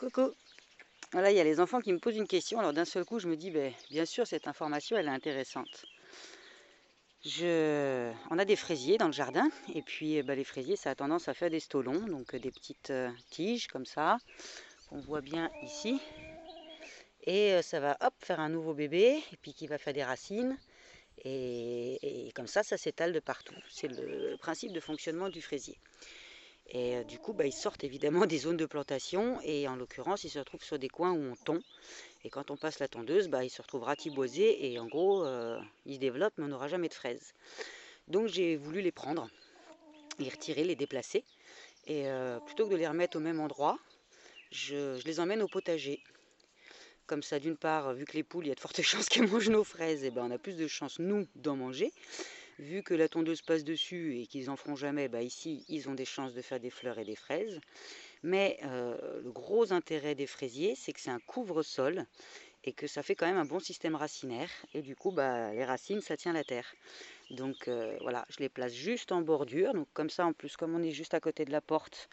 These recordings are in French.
Coucou. Voilà, il y a les enfants qui me posent une question. Alors d'un seul coup, je me dis, bien sûr, cette information, elle est intéressante. On a des fraisiers dans le jardin. Et puis, les fraisiers, ça a tendance à faire des stolons. Donc, des petites tiges comme ça, qu'on voit bien ici. Et ça va, hop, faire un nouveau bébé. Et puis, qui va faire des racines. Et comme ça s'étale de partout. C'est le principe de fonctionnement du fraisier. Et du coup, ils sortent évidemment des zones de plantation. Et en l'occurrence, ils se retrouvent sur des coins où on tond. Et quand on passe la tondeuse, il se retrouve ratiboisé et en gros, il se développe, mais on n'aura jamais de fraises. Donc j'ai voulu les prendre, les retirer, les déplacer. Et plutôt que de les remettre au même endroit, je les emmène au potager. Comme ça, d'une part, vu que les poules, il y a de fortes chances qu'elles mangent nos fraises, et on a plus de chances, nous, d'en manger. Vu que la tondeuse passe dessus et qu'ils n'en feront jamais, ici, ils ont des chances de faire des fleurs et des fraises. Mais le gros intérêt des fraisiers, c'est que c'est un couvre-sol et que ça fait quand même un bon système racinaire. Et du coup, les racines, ça tient la terre. Donc voilà, je les place juste en bordure. Donc comme ça, en plus, comme on est juste à côté de la porte,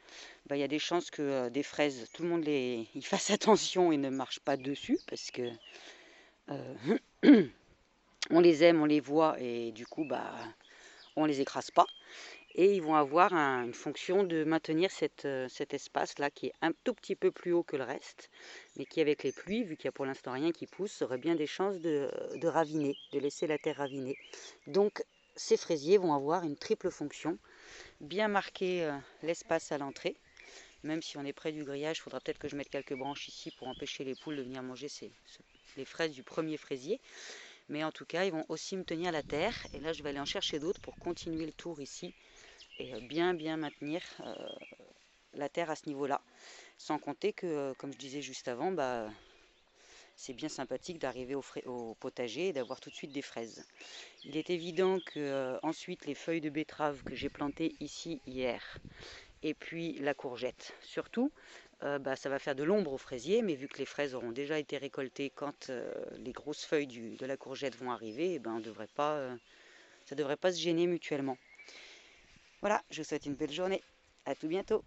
il y a des chances que des fraises, tout le monde y fasse attention et ne marche pas dessus. Parce que on les aime, on les voit et du coup, on les écrase pas. Et ils vont avoir une fonction de maintenir cet espace-là qui est un tout petit peu plus haut que le reste, mais qui avec les pluies, vu qu'il n'y a pour l'instant rien qui pousse, aurait bien des chances de raviner, de laisser la terre raviner. Donc ces fraisiers vont avoir une triple fonction, bien marquer l'espace à l'entrée, même si on est près du grillage, il faudra peut-être que je mette quelques branches ici pour empêcher les poules de venir manger les fraises du premier fraisier. Mais en tout cas, ils vont aussi me tenir la terre, et là je vais aller en chercher d'autres pour continuer le tour ici, et bien maintenir la terre à ce niveau-là. Sans compter que, comme je disais juste avant, c'est bien sympathique d'arriver au potager et d'avoir tout de suite des fraises. Il est évident que ensuite les feuilles de betterave que j'ai plantées ici hier, et puis la courgette surtout, ça va faire de l'ombre aux fraisiers, mais vu que les fraises auront déjà été récoltées quand les grosses feuilles de la courgette vont arriver, ça ne devrait pas se gêner mutuellement. Voilà, je vous souhaite une belle journée. À tout bientôt.